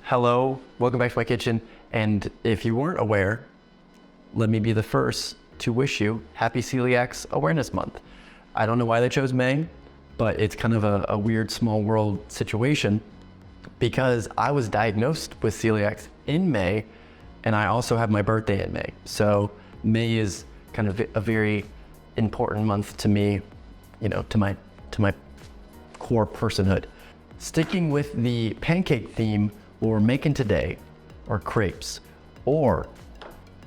Hello, welcome back to my kitchen. And if you weren't aware, let me be the first to wish you Happy Celiac Awareness Month. I don't know why they chose May, but it's kind of a weird small world situation because I was diagnosed with celiac in May, and I also have my birthday in May. So May is kind of a very important month to me, you know, to my core personhood. Sticking with the pancake theme, what we're making today are crepes, or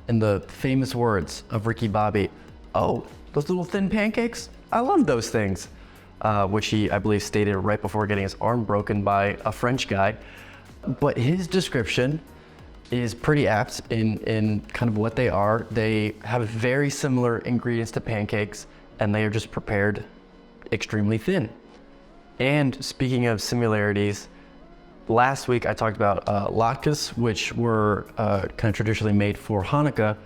in the famous words of Ricky Bobby, oh, those little thin pancakes? I love those things, which he, I believe, stated right before getting his arm broken by a French guy. But his description is pretty apt in kind of what they are. They have very similar ingredients to pancakes, and they are just prepared extremely thin. And speaking of similarities, last week I talked about latkes, which were kind of traditionally made for Hanukkah.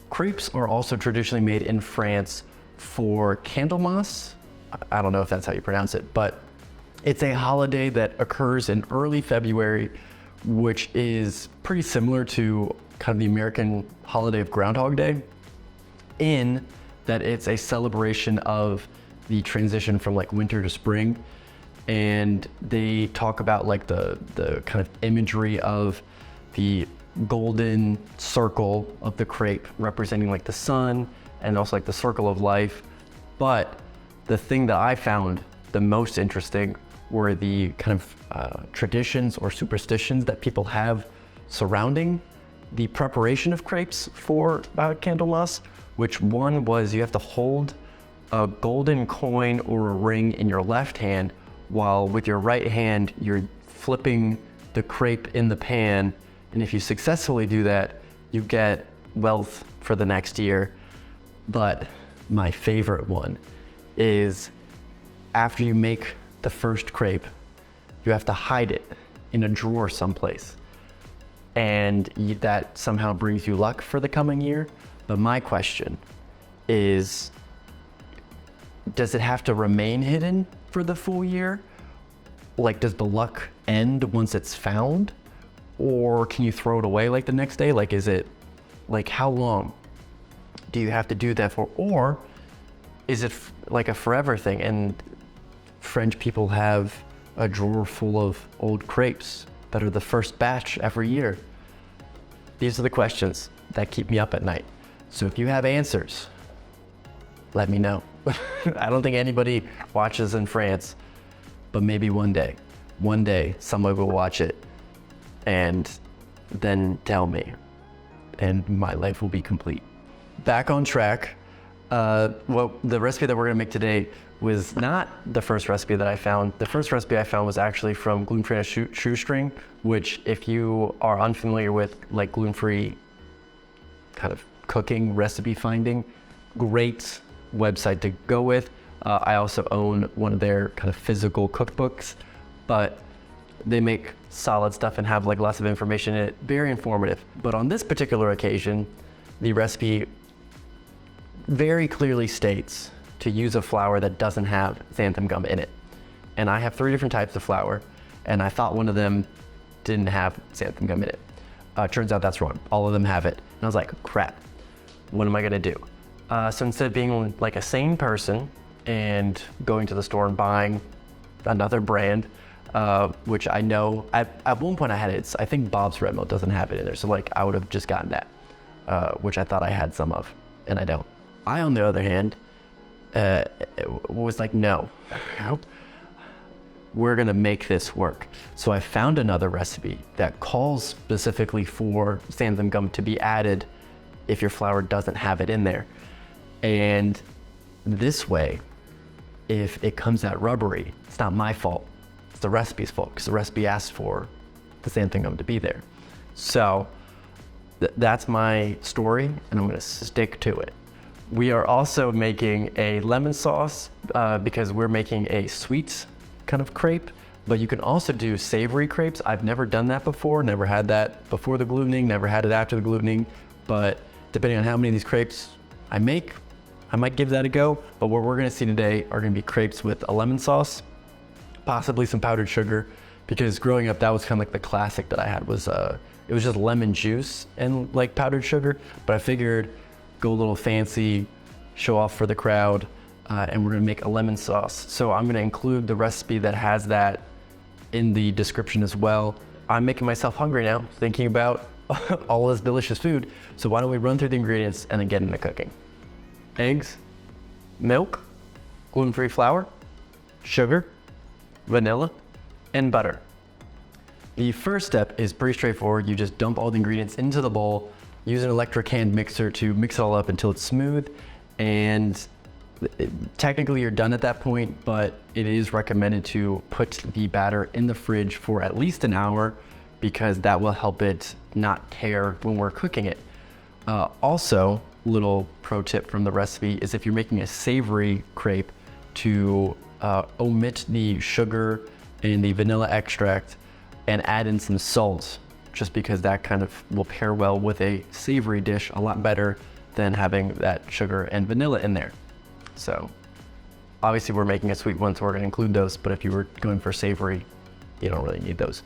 Crepes are also traditionally made in France for Candlemas. I don't know if that's how you pronounce it, but it's a holiday that occurs in early February, which is pretty similar to kind of the American holiday of Groundhog Day, in that it's a celebration of the transition from like winter to spring. And they talk about like the kind of imagery of the golden circle of the crepe representing like the sun and also like the circle of life. But the thing that I found the most interesting were the kind of traditions or superstitions that people have surrounding the preparation of crepes for Candlemas, which one was you have to hold a golden coin or a ring in your left hand, while with your right hand, you're flipping the crepe in the pan. And if you successfully do that, you get wealth for the next year. But my favorite one is after you make the first crepe, you have to hide it in a drawer someplace. And that somehow brings you luck for the coming year. But my question is, does it have to remain hidden for the full year? Like, does the luck end once it's found? Or can you throw it away like the next day? Like, is it, like, how long do you have to do that for? Or is it like a forever thing? And French people have a drawer full of old crepes that are the first batch every year. These are the questions that keep me up at night. So if you have answers, let me know. I don't think anybody watches in France, but maybe one day someone will watch it and then tell me, and my life will be complete. Back on track. Well, the recipe that we're gonna make today was not the first recipe that I found. The first recipe I found was actually from Gluten-Free Shoestring, which if you are unfamiliar with like gluten-free kind of cooking, recipe finding, great website to go with. I also own one of their kind of physical cookbooks, but they make solid stuff and have like lots of information in it, very informative. But on this particular occasion, the recipe very clearly states to use a flour that doesn't have xanthan gum in it. And I have 3 different types of flour, and I thought one of them didn't have xanthan gum in it. Turns out that's wrong. All of them have it. And I was like, crap, what am I gonna do? So instead of being like a sane person and going to the store and buying another brand, which I know at one point I had it. I think Bob's Red Mill doesn't have it in there. So like I would have just gotten that, which I thought I had some of, and I don't. I, on the other hand, was like, no, we're gonna make this work. So I found another recipe that calls specifically for xanthan gum to be added if your flour doesn't have it in there. And this way, if it comes out rubbery, it's not my fault. It's the recipe's fault, because the recipe asked for the xanthan gum to be there. So that's my story, and I'm gonna stick to it. We are also making a lemon sauce because we're making a sweet kind of crepe, but you can also do savory crepes. I've never done that before, never had that before the glutening, never had it after the glutening, but depending on how many of these crepes I make, I might give that a go. But what we're gonna see today are gonna be crepes with a lemon sauce, possibly some powdered sugar, because growing up, that was kind of like the classic that I had was, it was just lemon juice and like powdered sugar, but I figured go a little fancy, show off for the crowd, and we're gonna make a lemon sauce. So I'm gonna include the recipe that has that in the description as well. I'm making myself hungry now, thinking about all this delicious food. So why don't we run through the ingredients and then get into cooking. Eggs, milk, gluten-free flour, sugar, vanilla, and butter. The first step is pretty straightforward. You just dump all the ingredients into the bowl, use an electric hand mixer to mix it all up until it's smooth, and technically you're done at that point, but it is recommended to put the batter in the fridge for at least an hour because that will help it not tear when we're cooking it. Also, little pro tip from the recipe is if you're making a savory crepe to omit the sugar and the vanilla extract and add in some salt, just because that kind of will pair well with a savory dish a lot better than having that sugar and vanilla in there. So obviously we're making a sweet one, so we're gonna include those, but if you were going for savory, you don't really need those.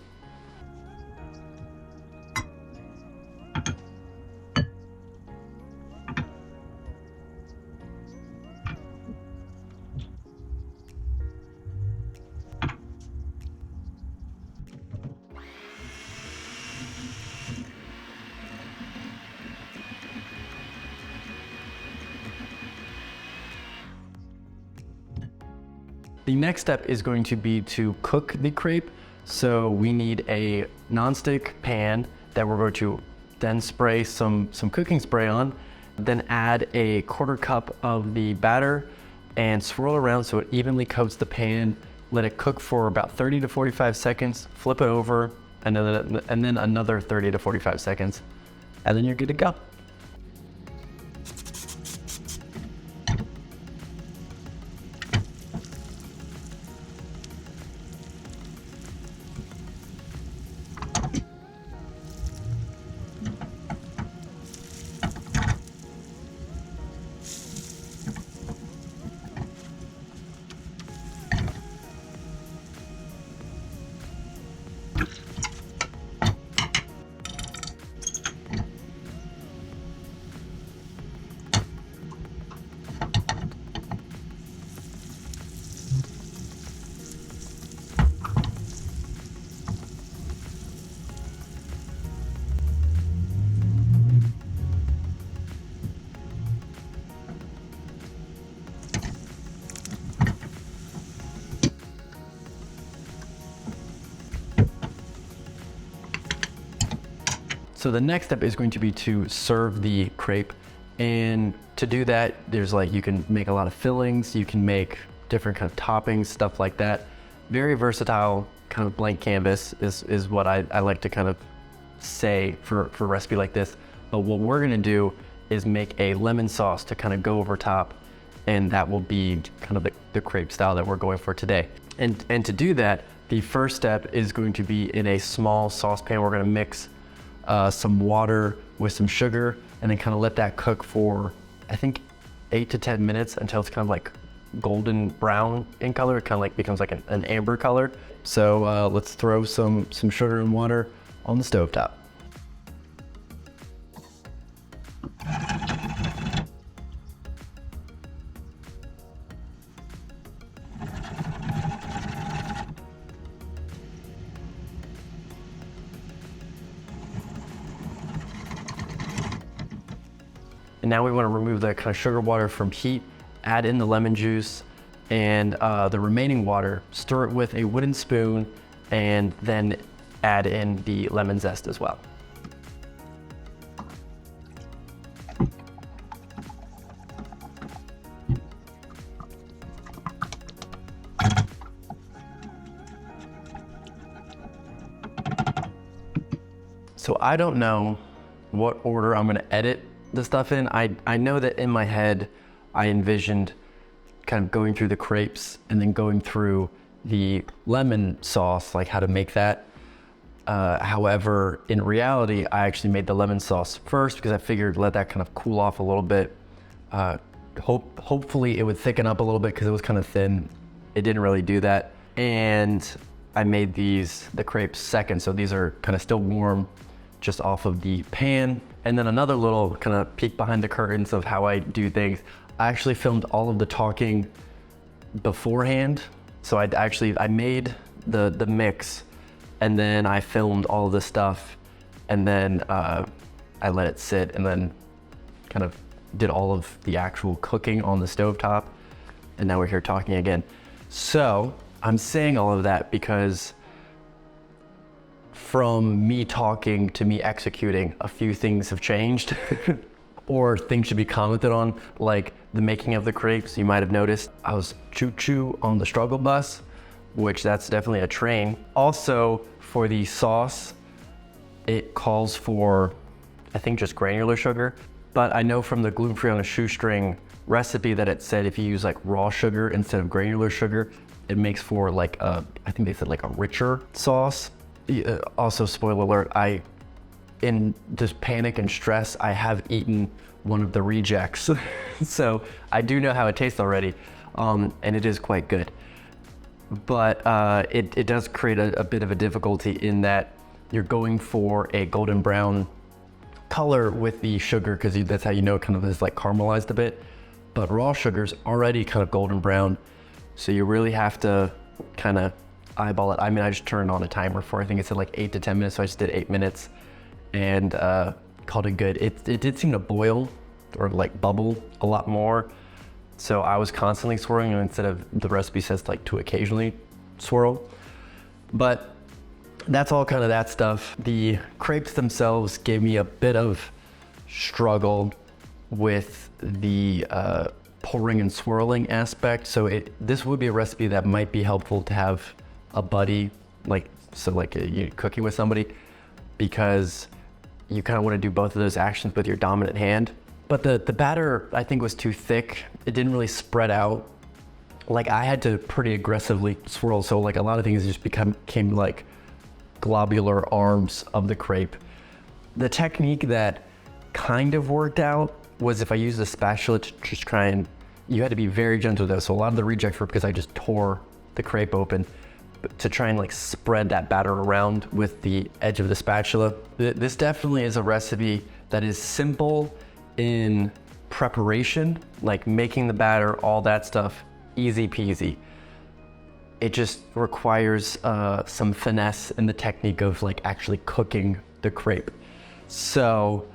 The next step is going to be to cook the crepe. So we need a nonstick pan that we're going to then spray some cooking spray on, then add a 1/4 cup of the batter and swirl around so it evenly coats the pan. Let it cook for about 30 to 45 seconds, flip it over, and then another 30 to 45 seconds, and then you're good to go. So the next step is going to be to serve the crepe. And to do that, there's like, you can make a lot of fillings, you can make different kind of toppings, stuff like that. Very versatile, kind of blank canvas is what I like to kind of say for a recipe like this. But what we're gonna do is make a lemon sauce to kind of go over top, and that will be kind of the crepe style that we're going for today. And to do that, the first step is going to be in a small saucepan. We're gonna mix some water with some sugar and then kind of let that cook for, I think, 8 to 10 minutes until it's kind of like golden brown in color. It kind of like becomes like an amber color. So let's throw some sugar and water on the stovetop. And now we want to remove the kind of sugar water from heat, add in the lemon juice and the remaining water, stir it with a wooden spoon, and then add in the lemon zest as well. So I don't know what order I'm gonna edit the stuff in. I know that in my head, I envisioned kind of going through the crepes and then going through the lemon sauce, like how to make that. However, in reality, I actually made the lemon sauce first because I figured let that kind of cool off a little bit. Hopefully it would thicken up a little bit because it was kind of thin. It didn't really do that. And I made the crepes second. So these are kind of still warm just off of the pan. And then another little kind of peek behind the curtains of how I do things. I actually filmed all of the talking beforehand. So I made the mix, and then I filmed all of the stuff, and then I let it sit, and then kind of did all of the actual cooking on the stovetop. And now we're here talking again. So I'm saying all of that because from me talking to me executing, a few things have changed or things should be commented on, like the making of the crepes. You might have noticed I was choo-choo on the struggle bus, which that's definitely a train. Also for the sauce, it calls for, I think, just granular sugar, but I know from the gluten-free on a shoestring recipe that it said if you use like raw sugar instead of granular sugar, it makes for like a, I think they said like a richer sauce. Also, spoiler alert, in just panic and stress, I have eaten one of the rejects. So I do know how it tastes already, and it is quite good. But it does create a bit of a difficulty in that you're going for a golden brown color with the sugar, because that's how you know it kind of is like caramelized a bit. But raw sugar's already kind of golden brown, so you really have to kind of eyeball it. I mean, I just turned on a timer for, I think it said like 8 to 10 minutes, so I just did 8 minutes and called it good. It did seem to boil or like bubble a lot more, so I was constantly swirling instead of, the recipe says like to occasionally swirl. But that's all kind of that stuff. The crepes themselves gave me a bit of struggle with the pouring and swirling aspect. So this would be a recipe that might be helpful to have a buddy, like you're cooking with somebody, because you kind of want to do both of those actions with your dominant hand. But the batter, I think, was too thick. It didn't really spread out. Like I had to pretty aggressively swirl, so like a lot of things just became like globular arms of the crepe. The technique that kind of worked out was if I used a spatula to just try and, you had to be very gentle though. So a lot of the rejects were because I just tore the crepe open, but to try and like spread that batter around with the edge of the spatula. This definitely is a recipe that is simple in preparation, like making the batter, all that stuff, easy peasy. It just requires some finesse in the technique of like actually cooking the crepe. So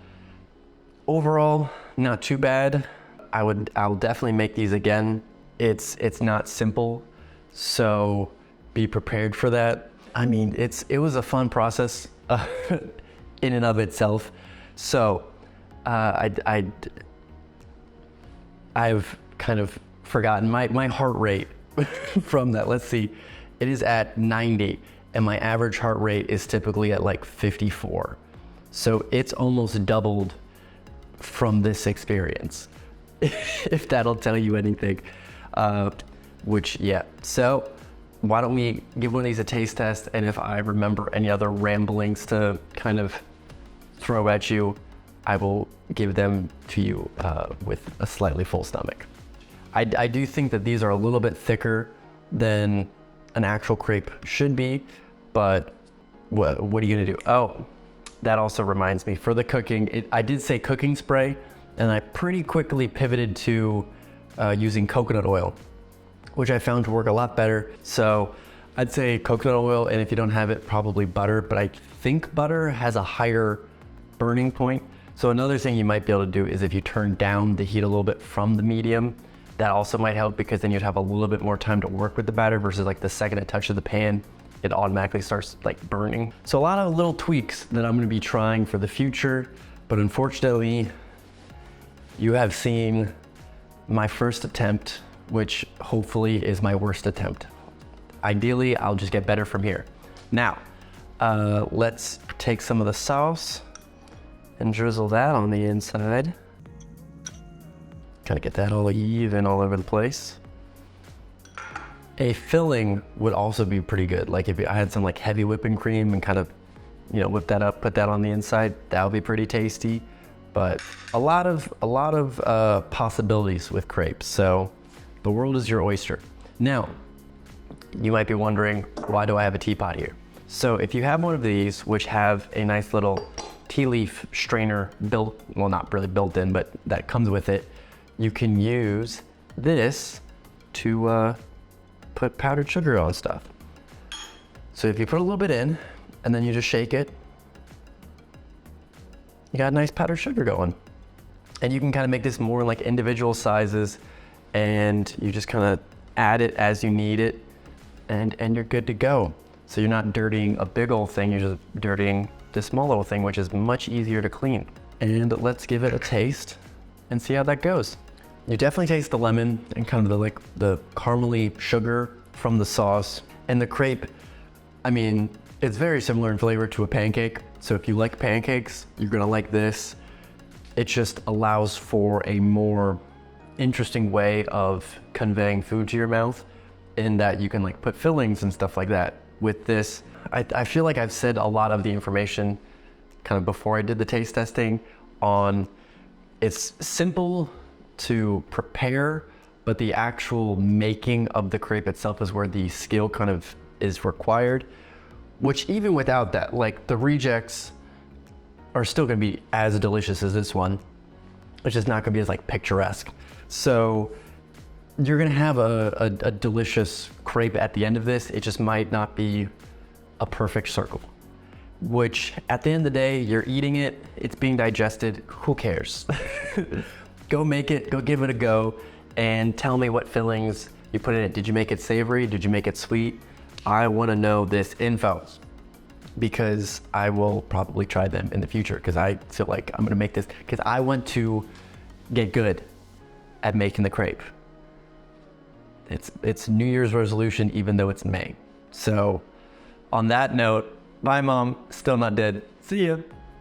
overall, not too bad. I'll definitely make these again. It's not simple, so be prepared for that. I mean, it was a fun process in and of itself. So I've kind of forgotten my heart rate from that. Let's see, it is at 90, and my average heart rate is typically at like 54. So it's almost doubled from this experience, if that'll tell you anything. Which, yeah. So why don't we give one of these a taste test, and if I remember any other ramblings to kind of throw at you, I will give them to you with a slightly full stomach. I do think that these are a little bit thicker than an actual crepe should be, but what are you gonna do? Oh, that also reminds me, for the cooking, I did say cooking spray, and I pretty quickly pivoted to using coconut oil, which I found to work a lot better. So I'd say coconut oil, and if you don't have it, probably butter, but I think butter has a higher burning point. So another thing you might be able to do is if you turn down the heat a little bit from the medium, that also might help, because then you'd have a little bit more time to work with the batter versus like the second it touches the pan, it automatically starts like burning. So a lot of little tweaks that I'm gonna be trying for the future, but unfortunately, you have seen my first attempt, which hopefully is my worst attempt. Ideally, I'll just get better from here. Now, let's take some of the sauce and drizzle that on the inside. Kind of get that all even all over the place. A filling would also be pretty good. Like if I had some like heavy whipping cream and kind of, whip that up, put that on the inside, that would be pretty tasty. But a lot of possibilities with crepes. So the world is your oyster. Now, You might be wondering, why do I have a teapot here? So if you have one of these, which have a nice little tea leaf strainer built, well, not really built in, but that comes with it, you can use this to put powdered sugar on stuff. So if you put a little bit in and then you just shake it, you got nice powdered sugar going. And you can kind of make this more like individual sizes, and you just kind of add it as you need it, and you're good to go. So you're not dirtying a big old thing, you're just dirtying this small little thing, which is much easier to clean. And let's give it a taste and see how that goes. You definitely taste the lemon and kind of the caramely sugar from the sauce. And the crepe, I mean, it's very similar in flavor to a pancake. So if you like pancakes, you're gonna like this. It just allows for a more interesting way of conveying food to your mouth, in that you can like put fillings and stuff like that. With this, I feel like I've said a lot of the information kind of before I did the taste testing on, it's simple to prepare, but the actual making of the crepe itself is where the skill kind of is required, which even without that, like the rejects are still gonna be as delicious as this one. It's just not gonna be as like picturesque. So you're gonna have a delicious crepe at the end of this. It just might not be a perfect circle, which at the end of the day, you're eating it, it's being digested, who cares? Go make it, go give it a go, and tell me what fillings you put in it. Did you make it savory? Did you make it sweet? I wanna know this info, because I will probably try them in the future, because I feel like I'm gonna make this, because I want to get good at making the crepe. It's New Year's resolution, even though it's May. So on that note, bye Mom, still not dead. See ya.